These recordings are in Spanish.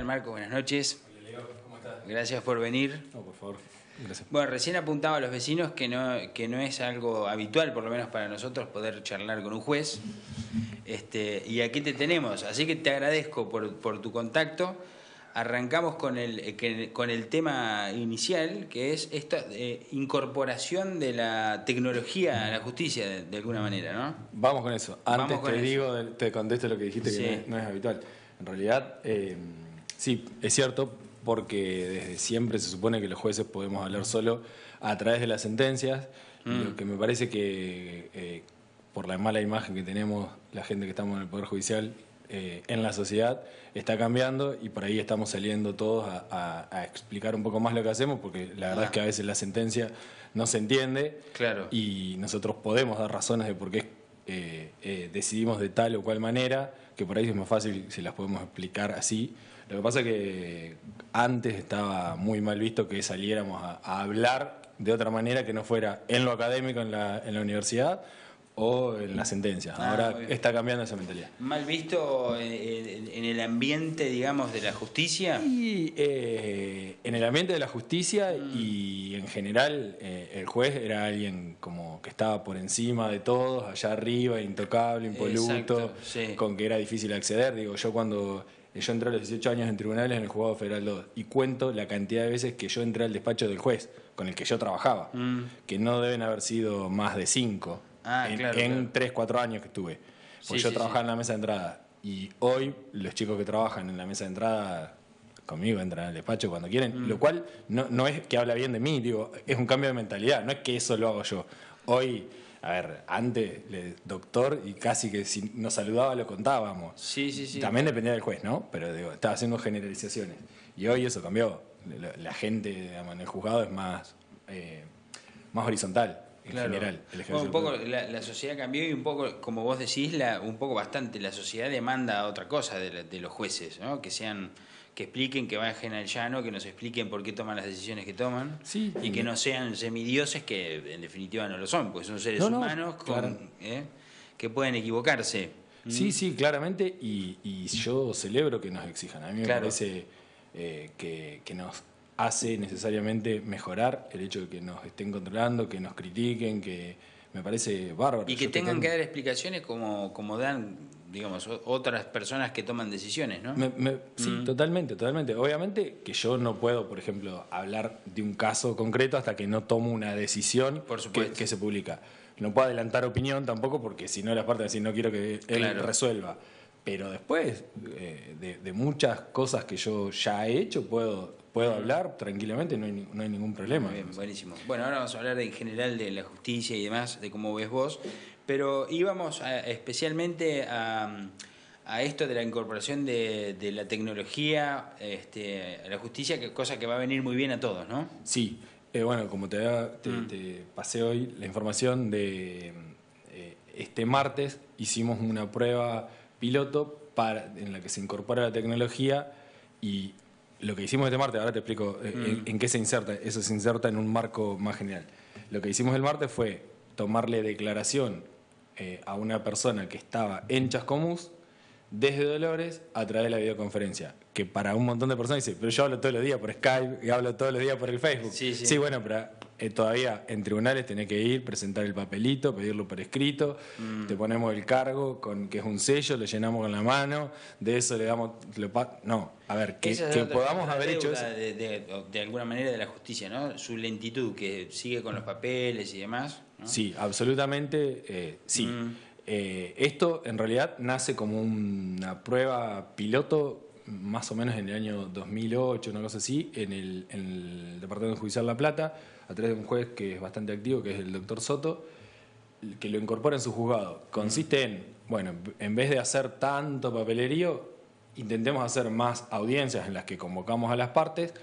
Marco? Buenas noches. Hola, Leo, ¿cómo estás? Gracias por venir. No, por favor. Gracias. Bueno, recién apuntaba a los vecinos que no es algo habitual, por lo menos para nosotros, poder charlar con un juez. Y aquí te tenemos, así que te agradezco por tu contacto. Arrancamos con el tema inicial, que es esta incorporación de la tecnología a la justicia, de alguna manera, ¿no? Vamos con eso. Antes te contesto lo que dijiste, sí, que no es habitual. En realidad, sí, es cierto, porque desde siempre se supone que los jueces podemos hablar solo a través de las sentencias. Lo que me parece que por la mala imagen que tenemos la gente que estamos en el Poder Judicial en la sociedad, está cambiando y por ahí estamos saliendo todos a explicar un poco más lo que hacemos, porque la verdad es que a veces la sentencia no se entiende. Claro. Y nosotros podemos dar razones de por qué decidimos de tal o cual manera, que por ahí es más fácil si las podemos explicar así. Lo que pasa es que antes estaba muy mal visto que saliéramos a hablar de otra manera que no fuera en lo académico en la universidad o en las sentencias. Ahora está cambiando esa mentalidad. ¿Mal visto en el ambiente, digamos, de la justicia? Y en el ambiente de la justicia y en general el juez era alguien como que estaba por encima de todos, allá arriba, intocable, impoluto. Exacto, sí. Con que era difícil acceder. Digo, yo entré a los 18 años en tribunales en el Juzgado Federal 2 y cuento la cantidad de veces que yo entré al despacho del juez con el que yo trabajaba, que no deben haber sido más de 5 en 3, 4 años que estuve. Porque yo trabajaba en la mesa de entrada y hoy los chicos que trabajan en la mesa de entrada conmigo entran al despacho cuando quieren, lo cual no es que habla bien de mí, digo, es un cambio de mentalidad, no es que eso lo hago yo. Hoy, a ver, antes, doctor, y casi que si nos saludaba lo contábamos. Sí. También dependía del juez, ¿no? Pero digo, estaba haciendo generalizaciones. Y hoy eso cambió. La gente, digamos, en el juzgado es más horizontal, en general. Bueno, un poco la sociedad cambió y un poco, como vos decís, un poco bastante, la sociedad demanda otra cosa de los jueces, ¿no? Que expliquen, que bajen al llano, que nos expliquen por qué toman las decisiones que toman, y que no sean semidioses, que en definitiva no lo son, porque son seres humanos que pueden equivocarse. Sí, claramente, y yo celebro que nos exijan. A mí me parece que nos hace necesariamente mejorar el hecho de que nos estén controlando, que nos critiquen, que me parece bárbaro. Y que tengan que dar explicaciones como dan, digamos, otras personas que toman decisiones, ¿no? Sí, totalmente. Obviamente que yo no puedo, por ejemplo, hablar de un caso concreto hasta que no tomo una decisión que se publica. No puedo adelantar opinión tampoco, porque si no la parte de decir no quiero que él resuelva. Pero después de muchas cosas que yo ya he hecho, puedo hablar tranquilamente, no hay ningún problema. Muy bien, buenísimo. Bueno, ahora vamos a hablar en general de la justicia y demás, de cómo ves vos, pero íbamos especialmente a esto de la incorporación de la tecnología a la justicia, cosa que va a venir muy bien a todos, ¿no? Sí, bueno, como te pasé hoy la información de este martes, hicimos una prueba piloto en la que se incorpora la tecnología, y lo que hicimos este martes, ahora te explico en qué se inserta. Eso se inserta en un marco más general. Lo que hicimos el martes fue tomarle declaración a una persona que estaba en Chascomús desde Dolores a través de la videoconferencia, que para un montón de personas dice, pero yo hablo todos los días por Skype y hablo todos los días por el Facebook. Sí, bueno, pero todavía en tribunales tenés que ir, presentar el papelito, pedirlo por escrito, te ponemos el cargo, que es un sello, lo llenamos con la mano, de eso le damos... a ver, que podamos haber hecho eso. De alguna manera de la justicia, ¿no? Su lentitud, que sigue con los papeles y demás, ¿no? Sí, absolutamente, sí. Esto en realidad nace como una prueba piloto más o menos en el año 2008, una cosa así, en el Departamento Judicial La Plata, a través de un juez que es bastante activo, que es el doctor Soto, que lo incorpora en su juzgado. Consiste en, bueno, en vez de hacer tanto papelerío, intentemos hacer más audiencias en las que convocamos a las partes,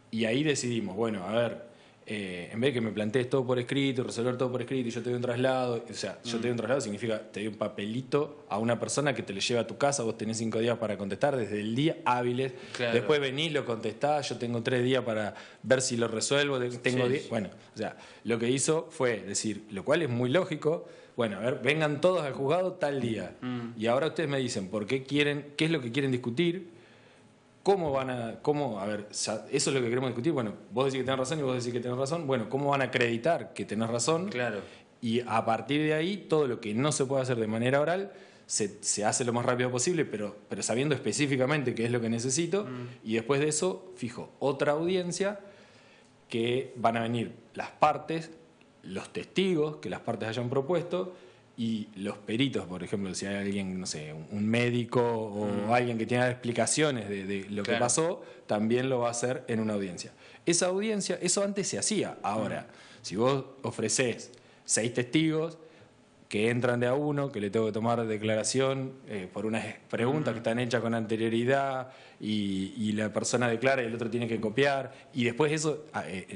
y ahí decidimos, bueno, a ver, en vez de que me plantees todo por escrito, resolver todo por escrito y yo te doy un traslado, o sea, yo te doy un traslado significa te doy un papelito a una persona que te lo lleva a tu casa, vos tenés 5 días para contestar, desde el día hábiles, después venís, lo contestás, yo tengo 3 días para ver si lo resuelvo, tengo 10, bueno, o sea, lo que hizo fue decir, lo cual es muy lógico, bueno, a ver, vengan todos al juzgado tal día, y ahora ustedes me dicen por qué quieren, qué es lo que quieren discutir, a ver, eso es lo que queremos discutir. Bueno, vos decís que tenés razón y vos decís que tenés razón. Bueno, ¿cómo van a acreditar que tenés razón? Claro. Y a partir de ahí, todo lo que no se puede hacer de manera oral se hace lo más rápido posible, pero sabiendo específicamente qué es lo que necesito. Y después de eso, fijo otra audiencia que van a venir las partes, los testigos que las partes hayan propuesto y los peritos, por ejemplo, si hay alguien, no sé, un médico o alguien que tenga explicaciones de lo que pasó, también lo va a hacer en una audiencia. Esa audiencia, eso antes se hacía. Ahora, si vos ofrecés 6 testigos que entran de a uno, que le tengo que tomar declaración por unas preguntas que están hechas con anterioridad y la persona declara y el otro tiene que copiar, y después eso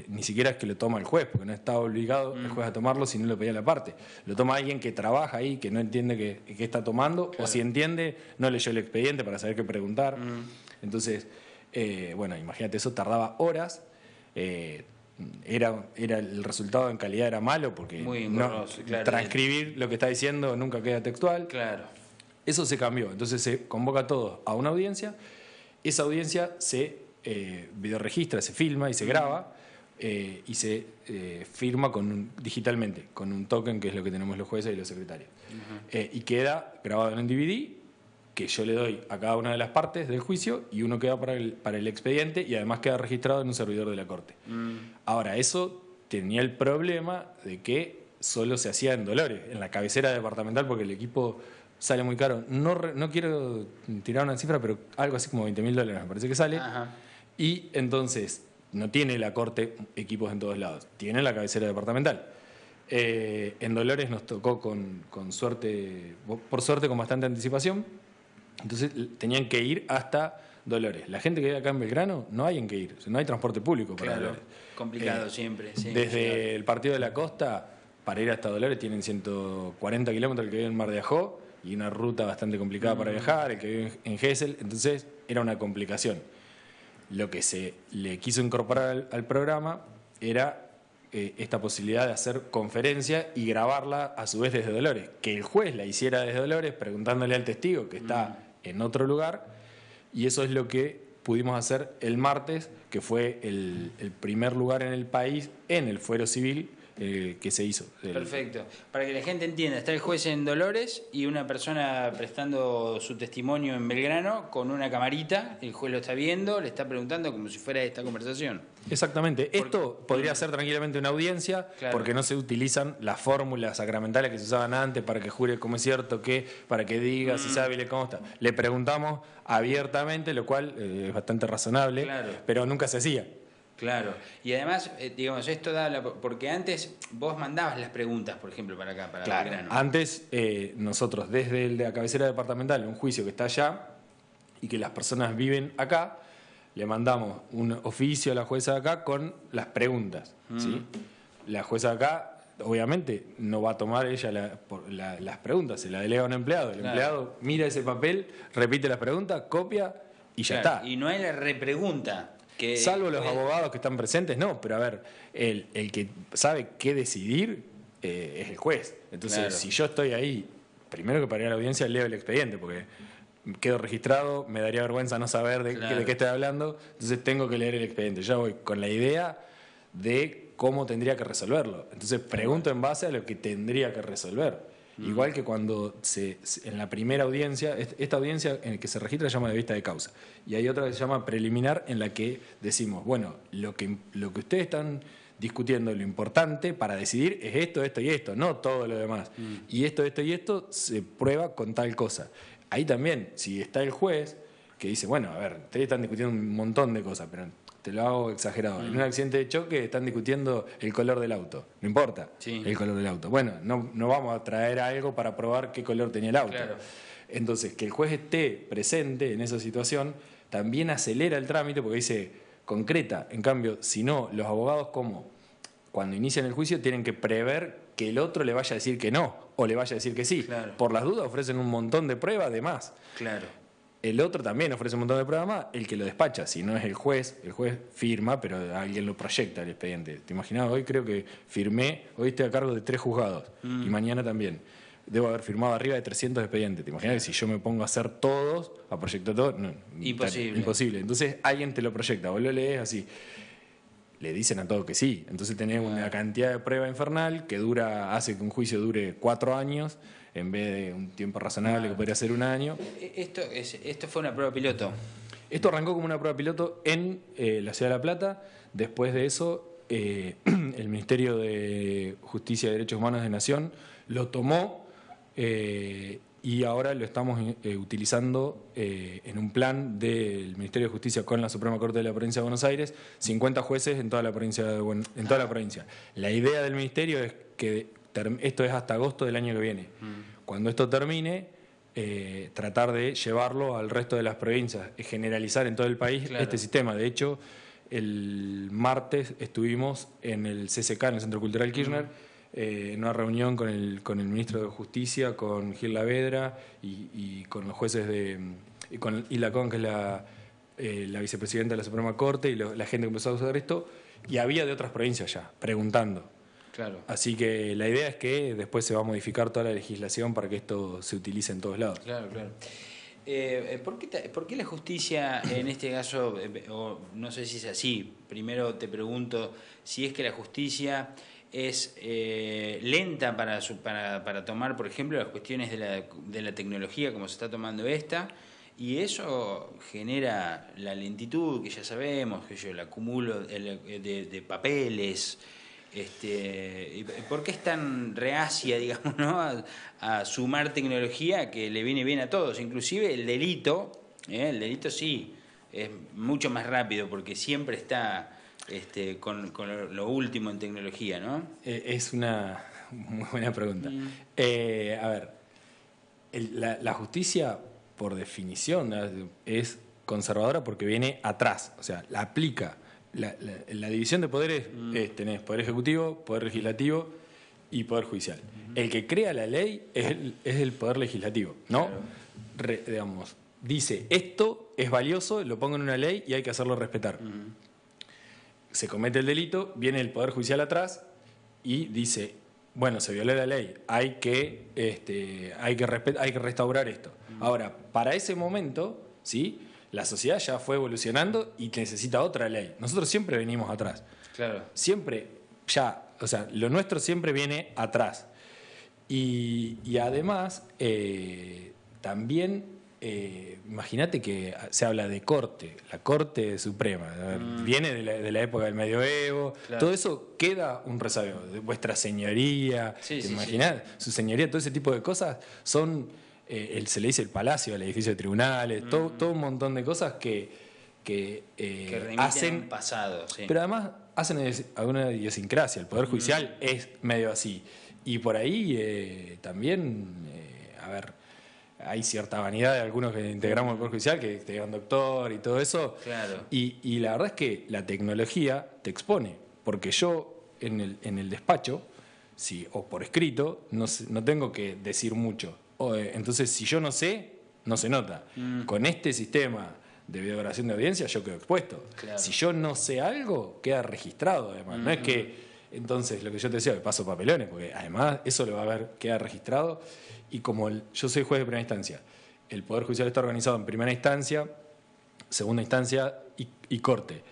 ni siquiera es que lo toma el juez, porque no está obligado el juez a tomarlo si no lo pedía la parte. Lo toma alguien que trabaja ahí, que no entiende qué está tomando, o si entiende, no leyó el expediente para saber qué preguntar. Entonces, bueno, imagínate, eso tardaba horas. Era el resultado en calidad era malo porque muy engorroso, claro, transcribir lo que está diciendo nunca queda textual. Claro. Eso se cambió. Entonces se convoca a todos a una audiencia. Esa audiencia se videoregistra, se filma y se graba y se firma digitalmente con un token, que es lo que tenemos los jueces y los secretarios. Y queda grabado en un DVD que yo le doy a cada una de las partes del juicio y uno queda para el expediente y además queda registrado en un servidor de la Corte. Ahora, eso tenía el problema de que solo se hacía en Dolores, en la cabecera departamental, porque el equipo sale muy caro. No quiero tirar una cifra, pero algo así como $20.000 me parece que sale. Y entonces no tiene la Corte equipos en todos lados, tiene la cabecera departamental. En Dolores nos tocó con suerte, por suerte con bastante anticipación. Entonces tenían que ir hasta Dolores. La gente que vive acá en Belgrano no hay en qué ir, no hay transporte público para Dolores. Complicado siempre. Sí, desde el Partido de la Costa para ir hasta Dolores tienen 140 kilómetros el que vive en Mar de Ajó y una ruta bastante complicada para viajar, el que vive en Gesell, entonces era una complicación. Lo que se le quiso incorporar al programa era esta posibilidad de hacer conferencia y grabarla a su vez desde Dolores, que el juez la hiciera desde Dolores preguntándole al testigo que está en otro lugar, y eso es lo que pudimos hacer el martes, que fue el primer lugar en el país en el fuero civil que se hizo. Perfecto. Para que la gente entienda, está el juez en Dolores y una persona prestando su testimonio en Belgrano con una camarita, el juez lo está viendo, le está preguntando como si fuera esta conversación. Exactamente. Esto podría ser tranquilamente una audiencia, porque no se utilizan las fórmulas sacramentales que se usaban antes para que jure como es cierto, para que diga si sabe cómo está. Le preguntamos abiertamente, lo cual es bastante razonable, pero nunca se hacía. Claro, y además, digamos, esto da porque antes vos mandabas las preguntas, por ejemplo, para acá, para Belgrano. Antes nosotros, desde la cabecera departamental, un juicio que está allá y que las personas viven acá, le mandamos un oficio a la jueza de acá con las preguntas. ¿Sí? La jueza de acá, obviamente, no va a tomar ella las preguntas, se la delega a un empleado. El empleado mira ese papel, repite las preguntas, copia y ya está. Y no hay la repregunta. Salvo los abogados que están presentes, no, pero a ver, el que sabe qué decidir es el juez. Entonces, si yo estoy ahí, primero que para ir a la audiencia leo el expediente, porque quedo registrado, me daría vergüenza no saber de qué estoy hablando, entonces tengo que leer el expediente. Ya voy con la idea de cómo tendría que resolverlo. Entonces pregunto en base a lo que tendría que resolver. Igual que cuando en la primera audiencia, esta audiencia en la que se registra se llama de vista de causa, y hay otra que se llama preliminar, en la que decimos, bueno, lo que ustedes están discutiendo, lo importante para decidir es esto, esto y esto, no todo lo demás. Y esto y esto se prueba con tal cosa. Ahí también, si está el juez que dice, bueno, a ver, ustedes están discutiendo un montón de cosas, pero te lo hago exagerado. En un accidente de choque están discutiendo el color del auto. No importa el color del auto. Bueno, no vamos a traer algo para probar qué color tenía el auto. Entonces, que el juez esté presente en esa situación también acelera el trámite porque dice, concreta. En cambio, si no, los abogados, ¿cómo? Cuando inician el juicio tienen que prever que el otro le vaya a decir que no o le vaya a decir que sí. Por las dudas ofrecen un montón de pruebas de más. El otro también ofrece un montón de pruebas más, el que lo despacha, si no es el juez firma, pero alguien lo proyecta el expediente. ¿Te imaginas? Hoy creo que firmé, hoy estoy a cargo de 3 juzgados y mañana también. debo haber firmado arriba de 300 expedientes. ¿Te imaginas que si yo me pongo a hacer todos, a proyectar todos? No, imposible. Entonces alguien te lo proyecta, vos lo lees así. Le dicen a todo que sí. Entonces tenés una cantidad de prueba infernal que hace que un juicio dure 4 años en vez de un tiempo razonable que podría ser 1 año. Esto fue una prueba piloto. Esto arrancó como una prueba piloto en la Ciudad de La Plata. Después de eso, el Ministerio de Justicia y Derechos Humanos de Nación lo tomó y ahora lo estamos utilizando en un plan del Ministerio de Justicia con la Suprema Corte de la Provincia de Buenos Aires, 50 jueces en toda la provincia en toda la provincia. La idea del Ministerio es que esto es hasta agosto del año que viene. Cuando esto termine, tratar de llevarlo al resto de las provincias, generalizar en todo el país este sistema. De hecho, el martes estuvimos en el CCK, en el Centro Cultural Kirchner, en una reunión con el ministro de Justicia, con Gil Lavedra y con los jueces y con Hilda Con, que es la vicepresidenta de la Suprema Corte, y la gente que empezó a usar esto, y había de otras provincias ya, preguntando. Claro. Así que la idea es que después se va a modificar toda la legislación para que esto se utilice en todos lados. Claro. ¿Por qué la justicia, en este caso, o no sé si es así, primero te pregunto si es que la justicia es lenta para tomar, por ejemplo, las cuestiones de la tecnología como se está tomando esta, y eso genera la lentitud que ya sabemos, que el acumulo de papeles. ¿Por qué es tan reacia, digamos, ¿no? a sumar tecnología que le viene bien a todos? Inclusive el delito sí, es mucho más rápido porque siempre está con lo último en tecnología, ¿no? Es una muy buena pregunta. A ver, la justicia, por definición, es conservadora porque viene atrás, o sea, la aplica. La división de poderes tenés poder ejecutivo, poder legislativo y poder judicial. El que crea la ley es el poder legislativo, ¿no? Claro. Digamos, dice, esto es valioso, lo pongo en una ley y hay que hacerlo respetar. Se comete el delito, viene el poder judicial atrás y dice, bueno, se violó la ley, hay que restaurar esto. Ahora, para ese momento, ¿sí?, la sociedad ya fue evolucionando y necesita otra ley. Nosotros siempre venimos atrás. Claro. Siempre, o sea, lo nuestro siempre viene atrás. Y además, también, imagínate que se habla de corte, la Corte Suprema. Viene de la época del medioevo. Claro. Todo eso queda un rezago. Vuestra señoría, imaginad, su señoría, todo ese tipo de cosas son... se le dice el palacio, el edificio de tribunales, todo un montón de cosas que hacen pasado, sí. Pero además hacen alguna idiosincrasia. El Poder Judicial es medio así. Y por ahí también, a ver, hay cierta vanidad de algunos que integramos el Poder Judicial, que te digan doctor y todo eso. Claro. Y la verdad es que la tecnología te expone, porque yo en el despacho, sí, o por escrito, no tengo que decir mucho. Entonces, si yo no sé, no se nota. Con este sistema de videograbación de audiencia, yo quedo expuesto. Claro. Si yo no sé algo, queda registrado, además. No es que, entonces, lo que yo te decía, me paso papelones, porque además eso lo va a ver, queda registrado. Y como yo soy juez de primera instancia, el Poder Judicial está organizado en primera instancia, segunda instancia y corte.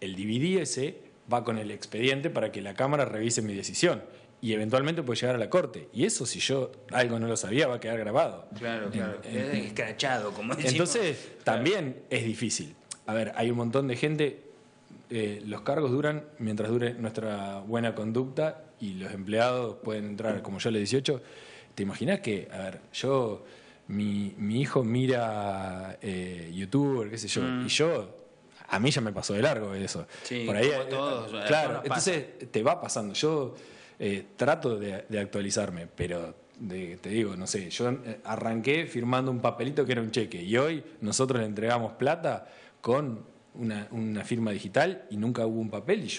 El DVD ese va con el expediente para que la Cámara revise mi decisión. Y eventualmente puede llegar a la corte. Y eso, si yo algo no lo sabía, va a quedar grabado. Claro. Escrachado, como decimos. Entonces, también es difícil. A ver, hay un montón de gente. Los cargos duran mientras dure nuestra buena conducta y los empleados pueden entrar, como yo a los 18. ¿Te imaginas que, a ver, mi hijo mira YouTuber, qué sé yo, y a mí ya me pasó de largo eso. Sí, por ahí, como todos. Claro, entonces te va pasando. Yo trato de actualizarme, pero te digo, no sé, yo arranqué firmando un papelito que era un cheque y hoy nosotros le entregamos plata con una firma digital y nunca hubo un papel y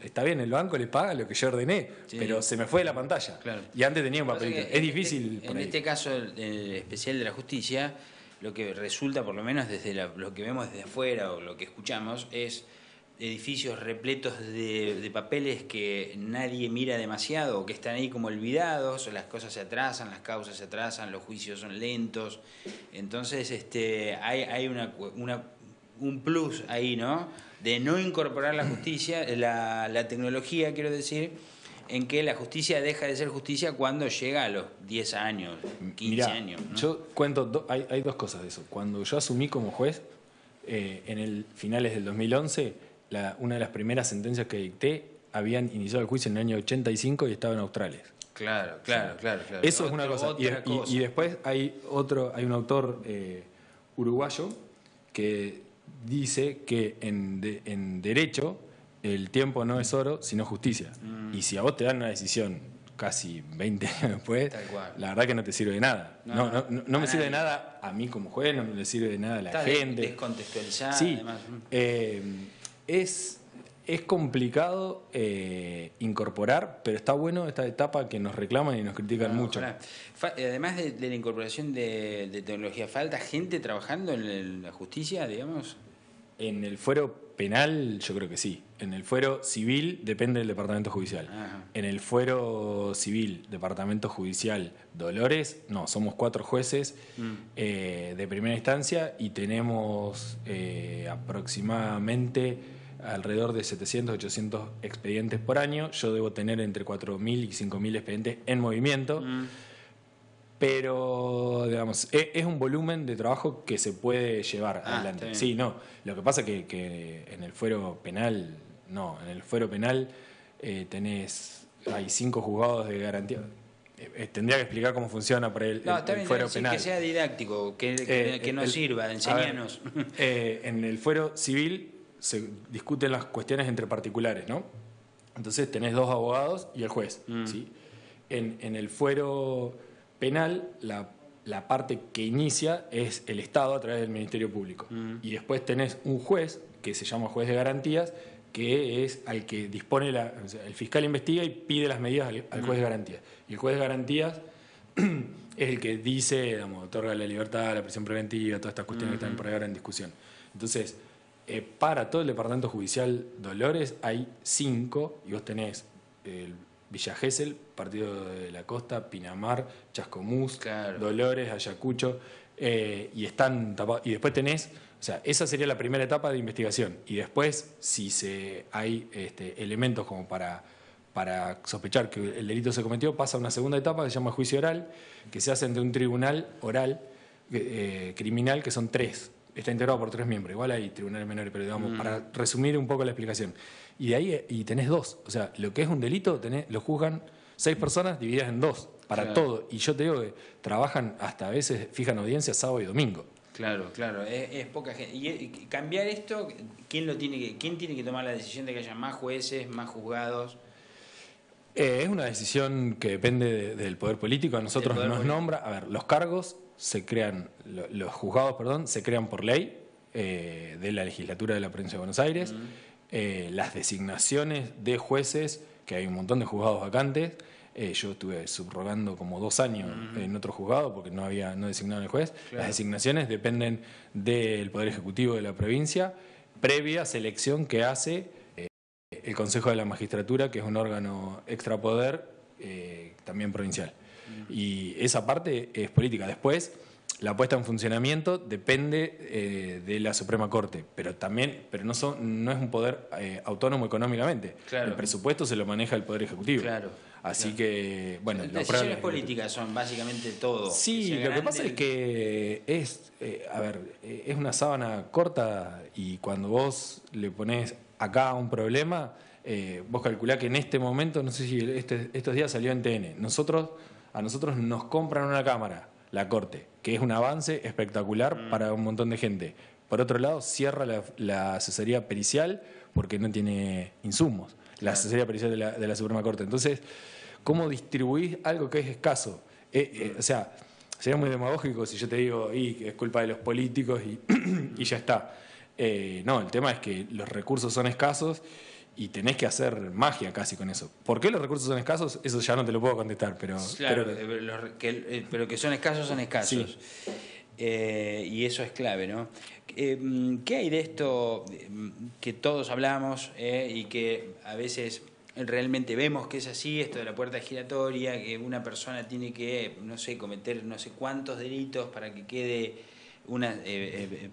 está bien, el banco le paga lo que yo ordené, pero se me fue de la pantalla. Claro. Y antes tenía un papelito. Es difícil. En este caso, el especial de la justicia, lo que resulta, por lo menos desde lo que vemos desde afuera o lo que escuchamos, es edificios repletos de papeles que nadie mira demasiado, o que están ahí como olvidados, las cosas se atrasan, las causas se atrasan, los juicios son lentos. Entonces hay un plus ahí, ¿no? De no incorporar la justicia, la tecnología, quiero decir, en que la justicia deja de ser justicia cuando llega a los 10 años, 15 Mirá, años, ¿no? Yo cuento, hay dos cosas de eso. Cuando yo asumí como juez, en el finales del 2011, una de las primeras sentencias que dicté habían iniciado el juicio en el año 85 y estaba en Australia. Claro. Eso es una cosa. Y después hay un autor uruguayo que dice que en derecho el tiempo no es oro, sino justicia. Y si a vos te dan una decisión casi 20 años después, la verdad que no te sirve de nada. No me sirve de nada a mí como juez, no me sirve de nada a la gente. Descontextualizada, sí, además. Es complicado incorporar, pero está bueno esta etapa que nos reclaman y nos critican mucho. Además de la incorporación de tecnología, ¿falta gente trabajando en la justicia, digamos? En el fuero penal, yo creo que sí. En el fuero civil depende del departamento judicial. Ajá. En el fuero civil, departamento judicial, Dolores, no, somos 4 jueces de primera instancia y tenemos aproximadamente alrededor de 700, 800 expedientes por año. Yo debo tener entre 4.000 y 5.000 expedientes en movimiento. Pero, digamos, es un volumen de trabajo que se puede llevar adelante. Sí, no. Lo que pasa es que en el fuero penal, no. En el fuero penal hay 5 juzgados de garantía. Tendría que explicar cómo funciona para el fuero penal. Que sea didáctico, que nos sirva, enseñanos. En el fuero civil se discuten las cuestiones entre particulares, ¿no? Entonces tenés 2 abogados y el juez. ¿Sí? En el fuero penal, la parte que inicia es el Estado a través del Ministerio Público. Y después tenés un juez, que se llama juez de garantías, que es al que dispone o sea, el fiscal investiga y pide las medidas al juez de garantías. Y el juez de garantías es el que dice, digamos, otorga la libertad, la prisión preventiva, todas estas cuestiones que están por ahora en discusión. Entonces, para todo el departamento judicial Dolores hay 5, y vos tenés Villa Gesell, Partido de la Costa, Pinamar, Chascomús, Dolores, Ayacucho, y están tapados. Y después tenés, o sea, esa sería la primera etapa de investigación. Y después, si hay elementos como para sospechar que el delito se cometió, pasa a una segunda etapa que se llama juicio oral, que se hace ante un tribunal oral criminal, que son 3. Está integrado por 3 miembros. Igual hay tribunales menores, pero digamos, para resumir un poco la explicación. Y de ahí tenés 2. O sea, lo que es un delito, lo juzgan 6 personas divididas en 2 para todo. Y yo te digo que trabajan hasta a veces, fijan audiencias sábado y domingo. Claro, es poca gente. Y cambiar esto, ¿quién tiene que tomar la decisión de que haya más jueces, más juzgados? Es una decisión que depende del poder político. A nosotros nos nombra, a ver, los cargos se crean, los juzgados, perdón, se crean por ley de la legislatura de la provincia de Buenos Aires. Las designaciones de jueces, que hay un montón de juzgados vacantes. Yo estuve subrogando como 2 años en otro juzgado porque no designaron el juez. Claro. Las designaciones dependen del Poder Ejecutivo de la provincia, previa selección que hace el Consejo de la Magistratura, que es un órgano extrapoder también provincial. Y esa parte es política. Después, la puesta en funcionamiento depende de la Suprema Corte, pero no es un poder autónomo económicamente. Claro. El presupuesto se lo maneja el Poder Ejecutivo. Claro. Así que, bueno... Las decisiones políticas son básicamente todo. Sí, lo que pasa es que es una sábana corta y cuando vos le ponés acá un problema, vos calculás que en este momento, no sé si estos días salió en TN, a nosotros nos compran una cámara, la Corte, que es un avance espectacular para un montón de gente. Por otro lado, cierra la asesoría pericial porque no tiene insumos, la asesoría pericial de la Suprema Corte. Entonces, ¿cómo distribuís algo que es escaso? O sea, sería muy demagógico si yo te digo, que es culpa de los políticos y ya está. No, el tema es que los recursos son escasos y tenés que hacer magia casi con eso. ¿Por qué los recursos son escasos? Eso ya no te lo puedo contestar, pero... Claro, pero que son escasos, son escasos. Sí. Y eso es clave, ¿no? ¿Qué hay de esto que todos hablamos y que a veces realmente vemos que es así, esto de la puerta giratoria, que una persona tiene que, no sé, cometer no sé cuántos delitos para que quede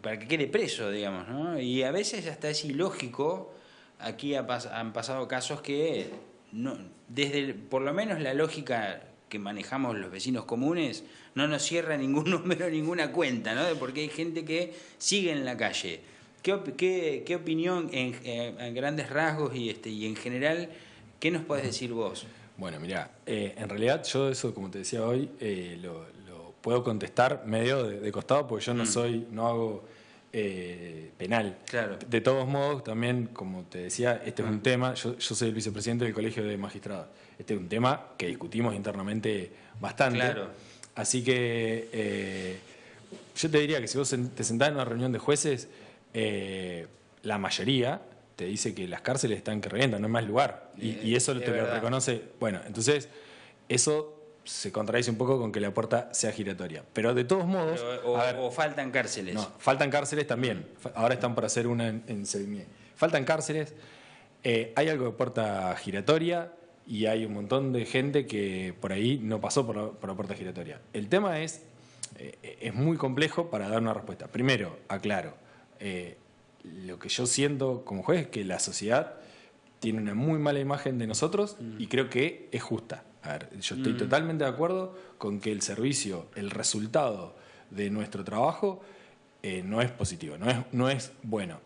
para que quede preso, digamos, ¿no? Y a veces hasta es ilógico. Aquí han pasado casos que no, por lo menos la lógica que manejamos los vecinos comunes no nos cierra ningún número, ninguna cuenta, ¿no? Porque hay gente que sigue en la calle. ¿Qué opinión en grandes rasgos y en general, qué nos podés decir vos? Bueno, mirá, en realidad yo eso, como te decía hoy, lo puedo contestar medio de costado porque yo no hago penal. Claro. De todos modos, también, como te decía, este es un tema, yo soy el vicepresidente del Colegio de Magistrados. Este es un tema que discutimos internamente bastante. Claro. Así que yo te diría que si vos te sentás en una reunión de jueces, la mayoría te dice que las cárceles están que revientan, no hay más lugar. Y eso te lo reconoce. Bueno, entonces eso se contradice un poco con que la puerta sea giratoria. Pero de todos modos... O faltan cárceles. No, faltan cárceles también. Ahora están por hacer una en Sevigné. Faltan cárceles, hay algo de puerta giratoria y hay un montón de gente que por ahí no pasó por la puerta giratoria. El tema es muy complejo para dar una respuesta. Primero, aclaro, lo que yo siento como juez es que la sociedad tiene una muy mala imagen de nosotros y creo que es justa. A ver, yo estoy totalmente de acuerdo con que el servicio, el resultado de nuestro trabajo no es positivo, no es bueno.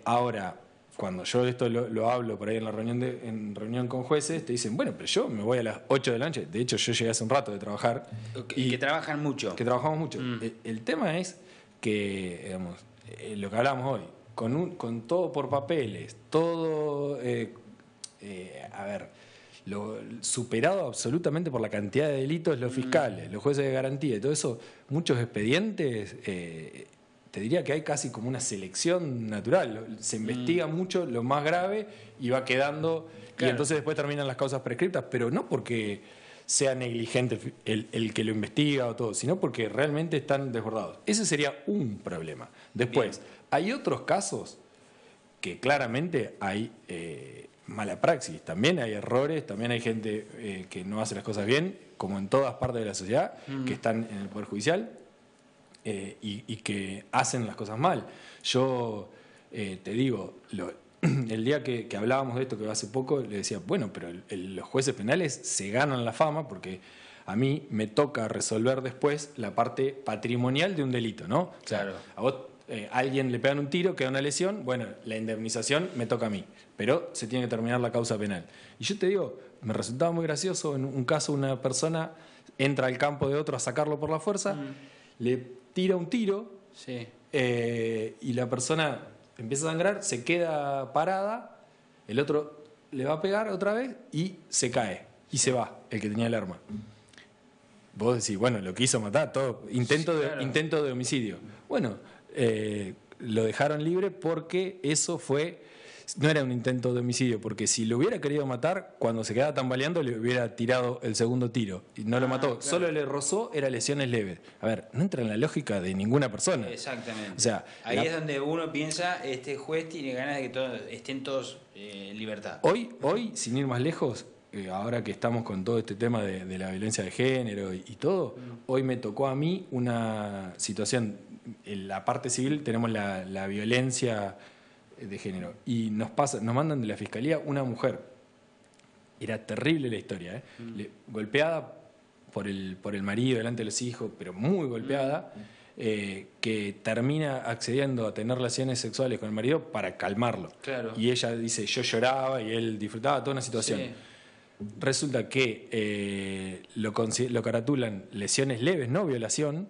Ahora, cuando yo esto lo hablo por ahí en la reunión con jueces, te dicen, bueno, pero yo me voy a las 8 de la noche. De hecho, yo llegué hace un rato de trabajar. Y que trabajan mucho. Que trabajamos mucho. El tema es que, digamos, lo que hablamos hoy, con todo por papeles, todo, a ver, lo superado absolutamente por la cantidad de delitos, los fiscales, los jueces de garantía y todo eso, muchos expedientes, te diría que hay casi como una selección natural. Se investiga mucho lo más grave y va quedando, claro. Y entonces después terminan las causas prescriptas, pero no porque sea negligente el que lo investiga o todo, sino porque realmente están desbordados. Ese sería un problema. Después, hay otros casos que claramente hay mala praxis, también hay errores, también hay gente que no hace las cosas bien, como en todas partes de la sociedad, que están en el Poder Judicial y que hacen las cosas mal. Yo te digo, el día que hablábamos de esto, que hace poco, le decía, bueno, pero los jueces penales se ganan la fama porque a mí me toca resolver después la parte patrimonial de un delito, ¿no? Claro. O sea, a vos alguien le pegan un tiro, queda una lesión, bueno, la indemnización me toca a mí, pero se tiene que terminar la causa penal. Y yo te digo, me resultaba muy gracioso, en un caso una persona entra al campo de otro a sacarlo por la fuerza, le tira un tiro y la persona empieza a sangrar, se queda parada, el otro le va a pegar otra vez y se cae, y se va, el que tenía el arma. Vos decís, bueno, lo quiso matar, todo, intento de homicidio. Bueno, lo dejaron libre porque eso no era un intento de homicidio, porque si lo hubiera querido matar, cuando se quedaba tambaleando le hubiera tirado el segundo tiro y no lo mató, claro. Solo le rozó, era lesiones leves. A ver, no entra en la lógica de ninguna persona. Exactamente. O sea, ahí es donde uno piensa, este juez tiene ganas de que todos estén todos en libertad. Hoy, sin ir más lejos, ahora que estamos con todo este tema de la violencia de género y todo, hoy me tocó a mí una situación, en la parte civil tenemos la violencia de género y nos mandan de la fiscalía una mujer, era terrible la historia, golpeada por el marido delante de los hijos, pero muy golpeada, que termina accediendo a tener relaciones sexuales con el marido para calmarlo. Claro. Y ella dice, yo lloraba y él disfrutaba, toda una situación. Sí. Resulta que lo caratulan lesiones leves, no violación,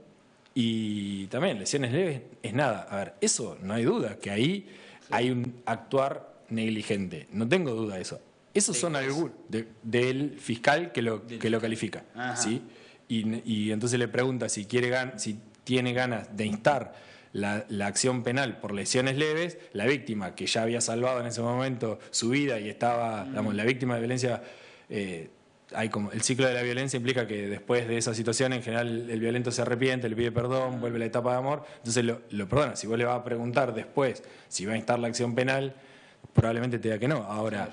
y también lesiones leves es nada. A ver, eso no hay duda, que ahí hay un actuar negligente. No tengo duda de eso. Esos son algunos del fiscal que lo califica. ¿Sí? Y entonces le pregunta si tiene ganas de instar la acción penal por lesiones leves. La víctima, que ya había salvado en ese momento su vida y estaba, digamos, la víctima de violencia hay como el ciclo de la violencia implica que después de esa situación en general el violento se arrepiente, le pide perdón, vuelve a la etapa de amor, entonces lo perdona. Si vos le vas a preguntar después si va a instar la acción penal, probablemente te diga que no. Ahora,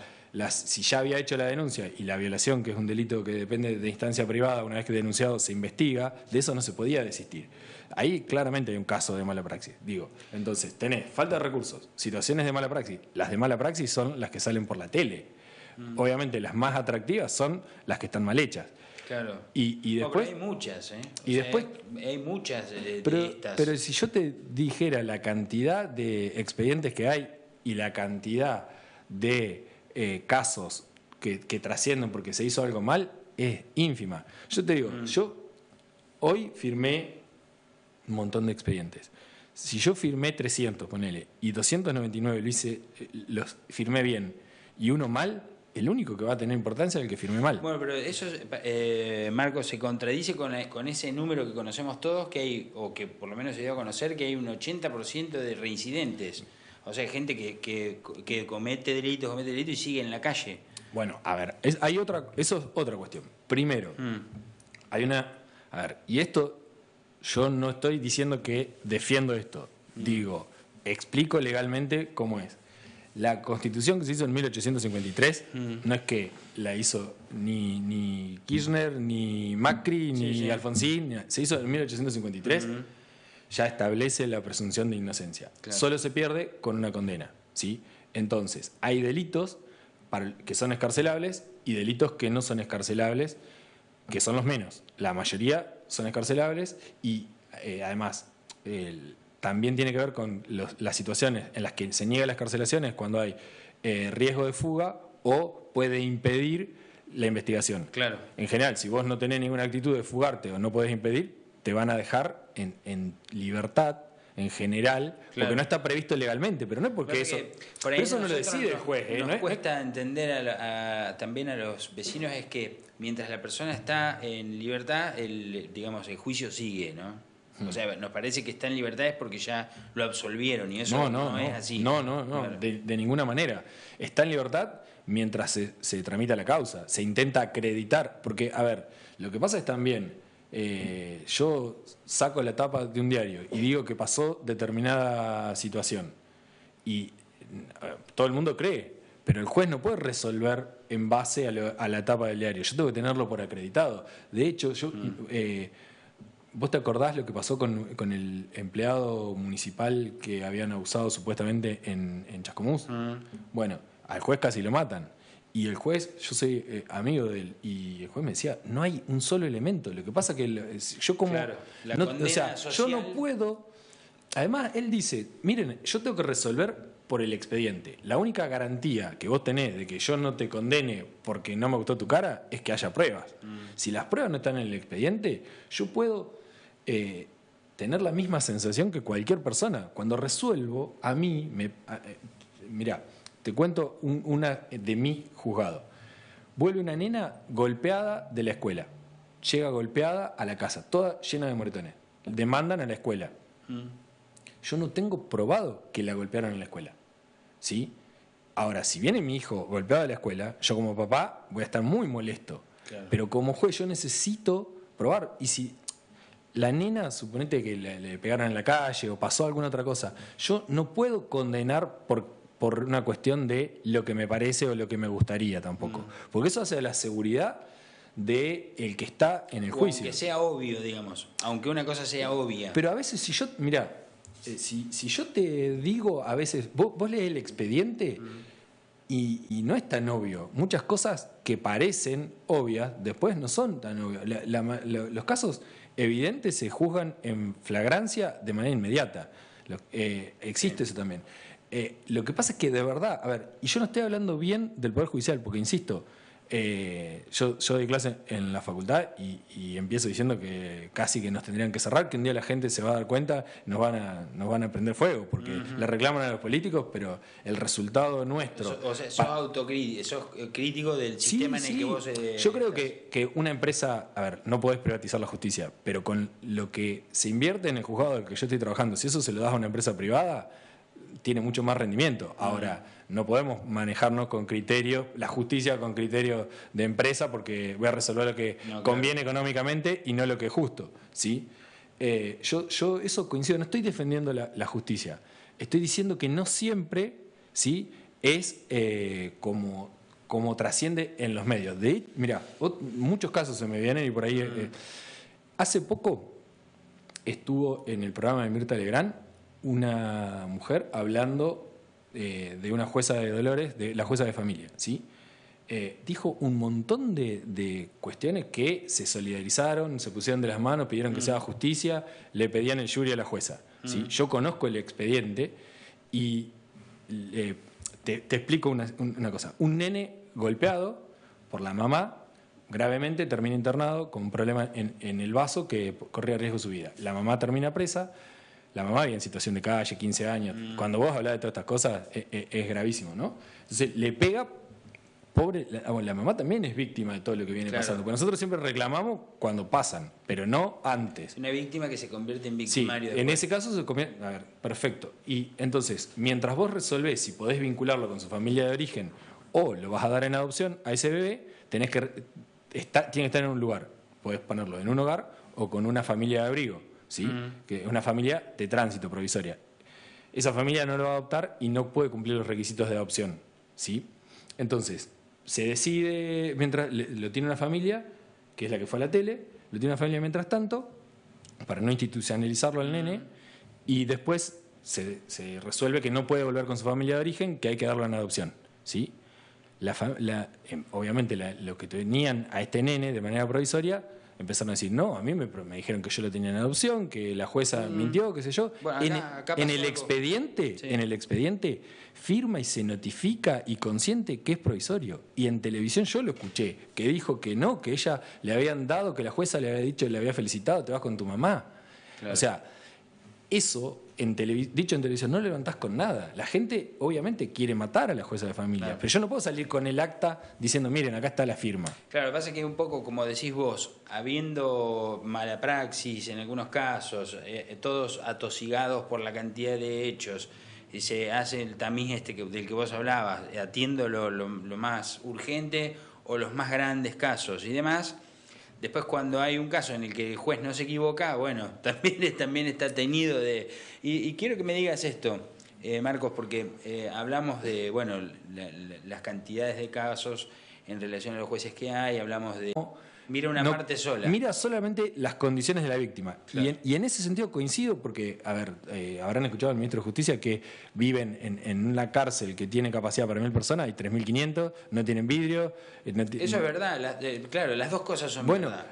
si ya había hecho la denuncia y la violación, que es un delito que depende de instancia privada, una vez que denunciado se investiga, de eso no se podía desistir. Ahí claramente hay un caso de mala praxis, digo. Entonces, tenés falta de recursos, situaciones de mala praxis. Las de mala praxis son las que salen por la tele. Obviamente las más atractivas son las que están mal hechas. Claro. Y después hay muchas, ¿eh? Y después hay muchas de estas. Pero si yo te dijera la cantidad de expedientes que hay y la cantidad de casos que trascienden porque se hizo algo mal, es ínfima. Yo te digo, yo hoy firmé un montón de expedientes. Si yo firmé 300, ponele, y 299 los firmé bien, y uno mal, el único que va a tener importancia es el que firmé mal. Bueno, pero eso, Marco, se contradice con ese número que conocemos todos, que hay, o que por lo menos se dio a conocer, que hay un 80% de reincidentes. O sea, gente que comete delitos y sigue en la calle. Bueno, a ver, eso es otra cuestión. Primero, hay una... A ver, y esto, yo no estoy diciendo que defiendo esto. Digo, explico legalmente cómo es. La Constitución que se hizo en 1853 no es que la hizo ni Kirchner, ni Macri, ni Alfonsín. Se hizo en 1853. Ya establece la presunción de inocencia. Claro. Solo se pierde con una condena, ¿sí? Entonces, hay delitos que son escarcelables y delitos que no son escarcelables, que son los menos. La mayoría son escarcelables y además también tiene que ver con las situaciones en las que se niega la escarcelación, es cuando hay riesgo de fuga o puede impedir la investigación. Claro. En general, si vos no tenés ninguna actitud de fugarte o no podés impedir, te van a dejar en libertad en general, claro, porque no está previsto legalmente, pero no es porque eso... Pero eso no lo decide el juez. Nos cuesta entender también a los vecinos es que mientras la persona está en libertad, el juicio sigue, ¿no? O sea, nos parece que está en libertad es porque ya lo absolvieron y eso no es así. No, claro, de ninguna manera. Está en libertad mientras se tramita la causa, se intenta acreditar, porque, a ver, lo que pasa es también... yo saco la tapa de un diario y digo que pasó determinada situación y todo el mundo cree, pero el juez no puede resolver en base a la tapa del diario. Yo tengo que tenerlo por acreditado. De hecho, ¿vos te acordás lo que pasó con el empleado municipal que habían abusado supuestamente en Chascomús? Bueno, al juez casi lo matan. Y el juez, yo soy amigo de él, y el juez me decía, no hay un solo elemento. Lo que pasa que yo como... Claro, yo no puedo... Además, él dice, miren, yo tengo que resolver por el expediente. La única garantía que vos tenés de que yo no te condene porque no me gustó tu cara es que haya pruebas. Si las pruebas no están en el expediente, yo puedo tener la misma sensación que cualquier persona. Cuando resuelvo, a mí mirá, te cuento una de mi juzgado. Vuelve una nena golpeada de la escuela. Llega golpeada a la casa, toda llena de moretones. Demandan a la escuela. Yo no tengo probado que la golpearon en la escuela. ¿Sí? Ahora, si viene mi hijo golpeado de la escuela, yo como papá voy a estar muy molesto. Claro. Pero como juez yo necesito probar. Y si la nena, suponete que le pegaron en la calle o pasó alguna otra cosa, yo no puedo condenar por una cuestión de lo que me parece o lo que me gustaría tampoco. Porque eso hace la seguridad de el que está en el juicio. Aunque sea obvio, digamos. Aunque una cosa sea obvia. Pero a veces si yo, mirá, si yo te digo a veces, vos lees el expediente y no es tan obvio. Muchas cosas que parecen obvias después no son tan obvias. Los casos evidentes se juzgan en flagrancia de manera inmediata. Existe eso también. Lo que pasa es que de verdad, a ver, y yo no estoy hablando bien del Poder Judicial, porque insisto, yo doy clase en la facultad y empiezo diciendo que casi que nos tendrían que cerrar, que un día la gente se va a dar cuenta, nos van a prender fuego, porque le reclaman a los políticos, pero el resultado nuestro... O sea, sos autocrítico, sos crítico del sistema en el que vos... Yo creo que una empresa, a ver, no podés privatizar la justicia, pero con lo que se invierte en el juzgado del que yo estoy trabajando, si eso se lo das a una empresa privada, tiene mucho más rendimiento. Ahora, no podemos manejarnos con criterios, la justicia con criterios de empresa, porque voy a resolver lo que conviene económicamente y no lo que es justo, ¿sí? Yo eso coincido, no estoy defendiendo la justicia, estoy diciendo que no siempre, ¿sí?, es como trasciende en los medios. Mira, muchos casos se me vienen y por ahí... hace poco estuvo en el programa de Mirta Legrand una mujer hablando de una jueza de Dolores, de la jueza de familia, ¿sí? Dijo un montón de cuestiones que se solidarizaron, se pusieron de las manos, pidieron que se haga justicia, le pedían el jury a la jueza, ¿sí? Yo conozco el expediente y te explico una cosa. Un nene golpeado por la mamá gravemente termina internado con un problema en el vaso que corría riesgo su vida. La mamá termina presa, la mamá vive en situación de calle, 15 años. Cuando vos hablás de todas estas cosas es gravísimo, ¿no? Entonces le pega, pobre, la mamá también es víctima de todo lo que viene pasando. Porque nosotros siempre reclamamos cuando pasan, pero no antes. Una víctima que se convierte en victimario. Sí, en ese caso se convierte... A ver, perfecto. Y entonces, mientras vos resolvés si podés vincularlo con su familia de origen o lo vas a dar en adopción a ese bebé, tiene que estar en un lugar. Podés ponerlo en un hogar o con una familia de abrigo, ¿sí? Que es una familia de tránsito provisoria. Esa familia no lo va a adoptar y no puede cumplir los requisitos de adopción, ¿sí? Entonces, se decide, mientras lo tiene una familia, que es la que fue a la tele, lo tiene una familia mientras tanto, para no institucionalizarlo al nene, y después se resuelve que no puede volver con su familia de origen, que hay que darlo en adopción, ¿sí? Obviamente lo que tenían a este nene de manera provisoria empezaron a decir, no, a mí me dijeron que yo lo tenía en adopción, que la jueza mintió, qué sé yo. Bueno, acá en el expediente, sí. En el expediente firma y se notifica y consiente que es provisorio. Y en televisión yo lo escuché, que dijo que no, que ella le habían dado, que la jueza le había dicho, le había felicitado, te vas con tu mamá. Claro. O sea, eso, dicho en televisión, no lo levantás con nada. La gente, obviamente, quiere matar a la jueza de familia, claro. Pero yo no puedo salir con el acta diciendo, miren, acá está la firma. Claro, lo que pasa es que un poco, como decís vos, habiendo mala praxis en algunos casos, todos atosigados por la cantidad de hechos, y se hace el tamiz del que vos hablabas, atiendo lo más urgente o los más grandes casos y demás. Después, cuando hay un caso en el que el juez no se equivoca, bueno, también está teñido de... Y quiero que me digas esto, Marcos, porque hablamos de, bueno, las cantidades de casos en relación a los jueces que hay, hablamos de... Mira una parte sola. Mira solamente las condiciones de la víctima. Claro. Y en ese sentido coincido porque, a ver, habrán escuchado al ministro de Justicia que viven en una cárcel que tiene capacidad para 1.000 personas, hay 3.500, no tienen vidrio. Eso es verdad, claro, las dos cosas son verdad.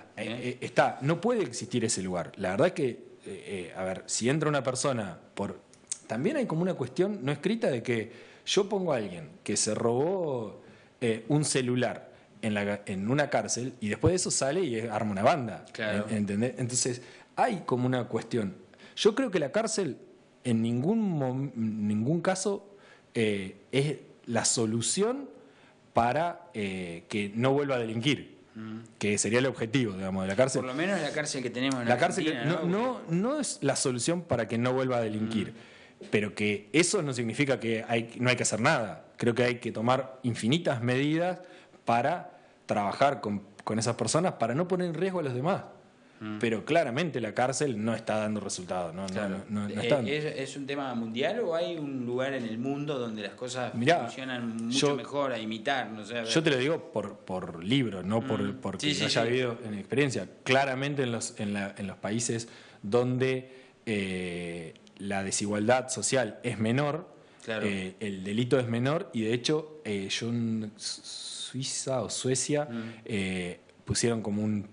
No puede existir ese lugar. La verdad es que, a ver, si entra una persona también hay como una cuestión no escrita de que yo pongo a alguien que se robó un celular en una cárcel y después de eso sale y arma una banda. Claro. ¿Entendés? Entonces hay como una cuestión. Yo creo que la cárcel en ningún caso es la solución para que no vuelva a delinquir, que sería el objetivo, digamos, de la cárcel. Por lo menos la cárcel que tenemos en la Argentina, cárcel no es la solución para que no vuelva a delinquir. Pero que eso no significa que no hay que hacer nada. Creo que hay que tomar infinitas medidas para trabajar con esas personas para no poner en riesgo a los demás. Pero claramente la cárcel no está dando resultados. No está. ¿Es un tema mundial o hay un lugar en el mundo donde las cosas funcionan mucho mejor a imitar? No sé, yo te lo digo por libro, no porque haya vivido en experiencia. Claramente en los países donde la desigualdad social es menor, claro. El delito es menor y de hecho yo en Suiza o Suecia pusieron como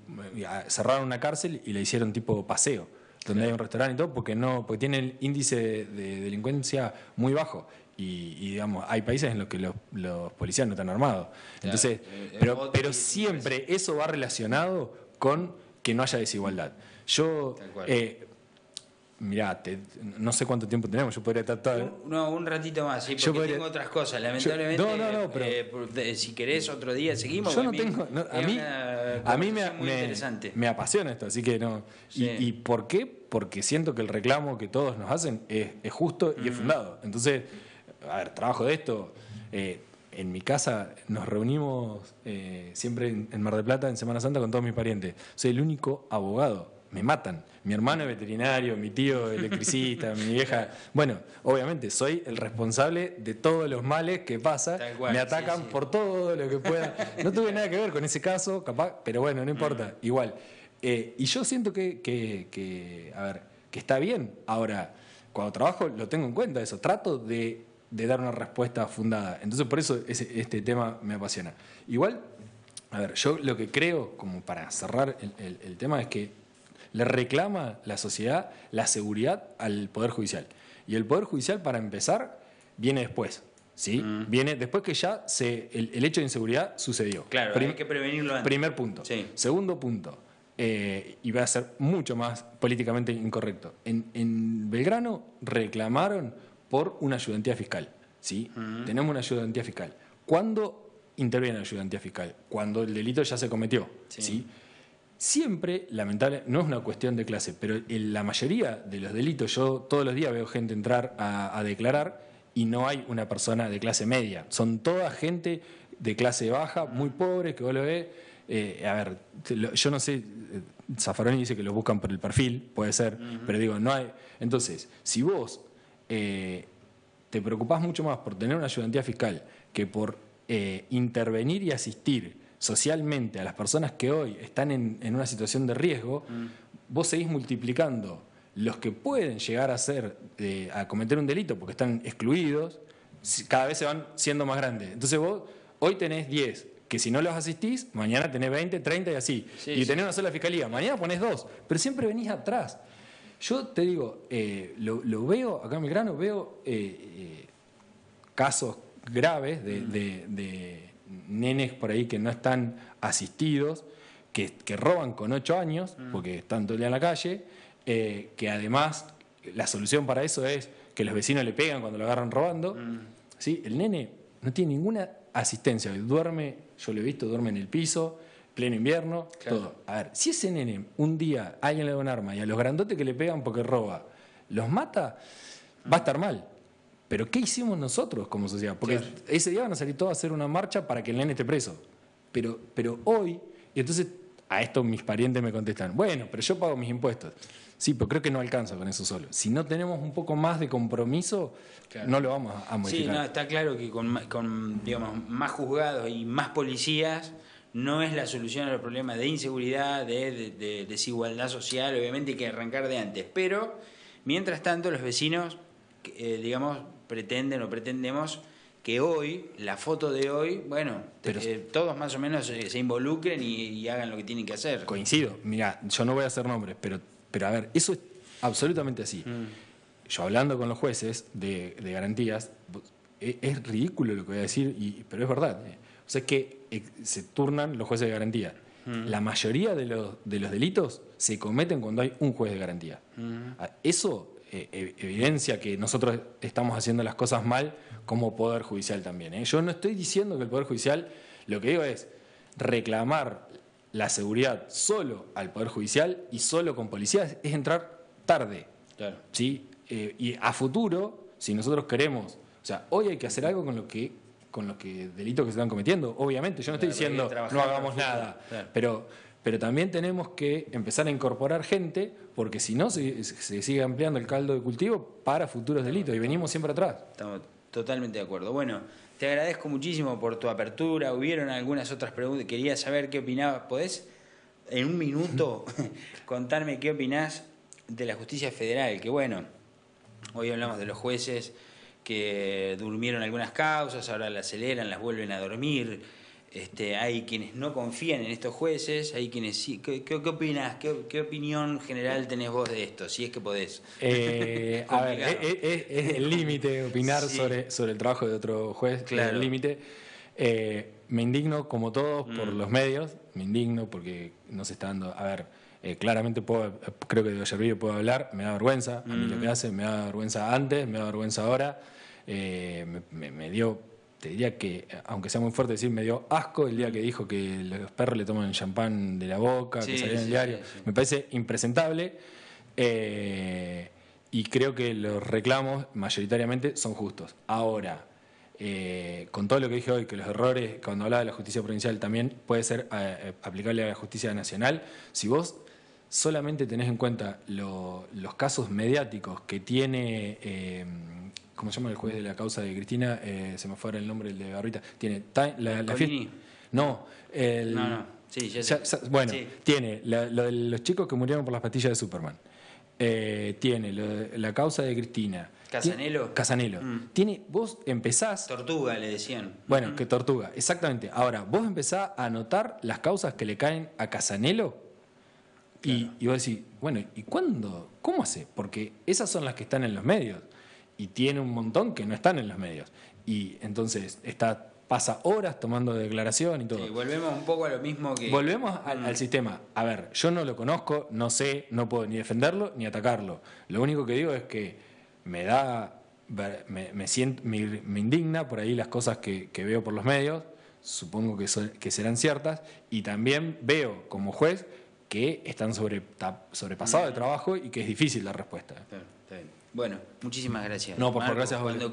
cerraron una cárcel y le hicieron tipo paseo, donde hay un restaurante y todo, porque tiene el índice de delincuencia muy bajo. Y digamos, hay países en los que los policías no están armados. Entonces, pero siempre eso va relacionado con que no haya desigualdad. Yo mirá, no sé cuánto tiempo tenemos, yo podría tratar... No, un ratito más, sí, porque tengo otras cosas, lamentablemente. Pero si querés otro día seguimos. Yo no tengo... a mí me apasiona esto, así que no... Sí. ¿Y por qué? Porque siento que el reclamo que todos nos hacen es justo y es fundado. Entonces, a ver, trabajo de esto... En mi casa nos reunimos siempre en Mar del Plata en Semana Santa con todos mis parientes. Soy el único abogado. Me matan. Mi hermano es veterinario, mi tío es electricista, mi vieja... Bueno, obviamente soy el responsable de todos los males que pasa. Me atacan por todo lo que pueda. No tuve nada que ver con ese caso, capaz, pero bueno, no importa. Igual. Y yo siento que está bien. Ahora, cuando trabajo lo tengo en cuenta eso. Trato de dar una respuesta fundada. Entonces, por eso este tema me apasiona. Igual, yo lo que creo, como para cerrar el tema, es que le reclama la sociedad la seguridad al Poder Judicial. Y el Poder Judicial, para empezar, viene después. ¿Sí? Viene después que ya el hecho de inseguridad sucedió. Claro, hay que prevenirlo antes. Primer punto. Sí. Segundo punto, y va a ser mucho más políticamente incorrecto. En Belgrano reclamaron por una ayudantía fiscal. ¿Sí? Tenemos una ayudantía fiscal. ¿Cuándo interviene la ayudantía fiscal? Cuando el delito ya se cometió. ¿Sí? Siempre, lamentable, no es una cuestión de clase, pero en la mayoría de los delitos, yo todos los días veo gente entrar a declarar y no hay una persona de clase media. Son toda gente de clase baja, muy pobre, que vos lo ves. Yo no sé, Zaffaroni dice que los buscan por el perfil, puede ser, pero digo, no hay. Entonces, si vos te preocupás mucho más por tener una ayudantía fiscal que por intervenir y asistir socialmente a las personas que hoy están en una situación de riesgo, vos seguís multiplicando los que pueden llegar a cometer un delito porque están excluidos, cada vez se van siendo más grandes. Entonces vos hoy tenés 10, que si no los asistís, mañana tenés 20, 30 y así. Y tenés una sola fiscalía, mañana ponés 2, pero siempre venís atrás. Yo te digo, lo veo, acá en Belgrano veo casos graves de nenes por ahí que no están asistidos, que roban con 8 años, porque están todo el día en la calle, que además la solución para eso es que los vecinos le pegan cuando lo agarran robando. ¿Sí? El nene no tiene ninguna asistencia, duerme, yo lo he visto, duerme en el piso, pleno invierno, todo. A ver, si ese nene un día alguien le da un arma y a los grandotes que le pegan porque roba los mata, va a estar mal. Pero ¿qué hicimos nosotros como sociedad? Porque ese día van a salir todos a hacer una marcha para que el nene esté preso. Pero hoy, y entonces a esto mis parientes me contestan, bueno, pero yo pago mis impuestos. Sí, pero creo que no alcanza con eso solo. Si no tenemos un poco más de compromiso, no lo vamos a modificar. Sí, no, está claro que con digamos, más juzgados y más policías no es la solución a los problemas de inseguridad, de desigualdad social, obviamente hay que arrancar de antes. Pero, mientras tanto, los vecinos, digamos, pretendemos que hoy, la foto de hoy, bueno, todos más o menos se involucren y hagan lo que tienen que hacer. Coincido. Mirá, yo no voy a hacer nombres, pero a ver, eso es absolutamente así. Yo hablando con los jueces de garantías, es ridículo lo que voy a decir, pero es verdad. O sea, es que se turnan los jueces de garantía. La mayoría de los delitos se cometen cuando hay un juez de garantía. Eso evidencia que nosotros estamos haciendo las cosas mal como Poder Judicial también. Yo no estoy diciendo que el Poder Judicial, lo que digo es reclamar la seguridad solo al Poder Judicial y solo con policías es entrar tarde. Claro. ¿Sí? Y a futuro, si nosotros queremos, o sea, hoy hay que hacer algo con los delitos que se están cometiendo. Obviamente, yo no estoy diciendo no hagamos nada, pero también tenemos que empezar a incorporar gente, porque si no se sigue ampliando el caldo de cultivo para futuros delitos y venimos siempre atrás. Estamos totalmente de acuerdo. Bueno, te agradezco muchísimo por tu apertura. Hubieron algunas otras preguntas. Quería saber qué opinabas. ¿Podés, en un minuto, contarme qué opinás de la justicia federal? Que bueno, hoy hablamos de los jueces que durmieron algunas causas, ahora las aceleran, las vuelven a dormir. Hay quienes no confían en estos jueces, hay quienes sí. ¿Qué opinás? ¿Qué opinión general tenés vos de esto? Si es que podés. A ver, es el límite opinar sobre el trabajo de otro juez, claro. Es el límite. Me indigno, como todos, por los medios, me indigno porque no se está dando... A ver, claramente creo que de Ollarvide puedo hablar, me da vergüenza, a mí lo que hace, me da vergüenza antes, me da vergüenza ahora, me dio... Te diría que, aunque sea muy fuerte decir, me dio asco el día que dijo que los perros le toman champán de la boca, que salía en el diario. Sí. Me parece impresentable y creo que los reclamos mayoritariamente son justos. Ahora, con todo lo que dije hoy, que los errores, cuando hablaba de la justicia provincial, también puede ser aplicable a la justicia nacional. Si vos solamente tenés en cuenta los casos mediáticos que tiene, ¿cómo se llama el juez de la causa de Cristina? Se me fue ahora el nombre, el de Barrita. Tiene la fiesta. No, no. Sí, ya sé. Bueno, Sí. tiene lo de los chicos que murieron por las pastillas de Superman. Tiene la causa de Cristina. ¿Casanelo? Casanelo. Tiene, vos empezás. Tortuga, le decían. Bueno, que Tortuga, exactamente. Ahora, vos empezás a anotar las causas que le caen a Casanelo. Claro. Y vos decís, bueno, ¿y cuándo? ¿Cómo hace? Porque esas son las que están en los medios. Y tiene un montón que no están en los medios. Y entonces pasa horas tomando declaración y todo. Sí, volvemos un poco a lo mismo que... Volvemos al sistema. A ver, yo no lo conozco, no sé, no puedo ni defenderlo ni atacarlo. Lo único que digo es que me indigna por ahí las cosas que veo por los medios, supongo que serán ciertas, y también veo como juez que están sobrepasados de trabajo y que es difícil la respuesta. Está bien. Bueno, muchísimas gracias. No, por favor, Marco, gracias a vos.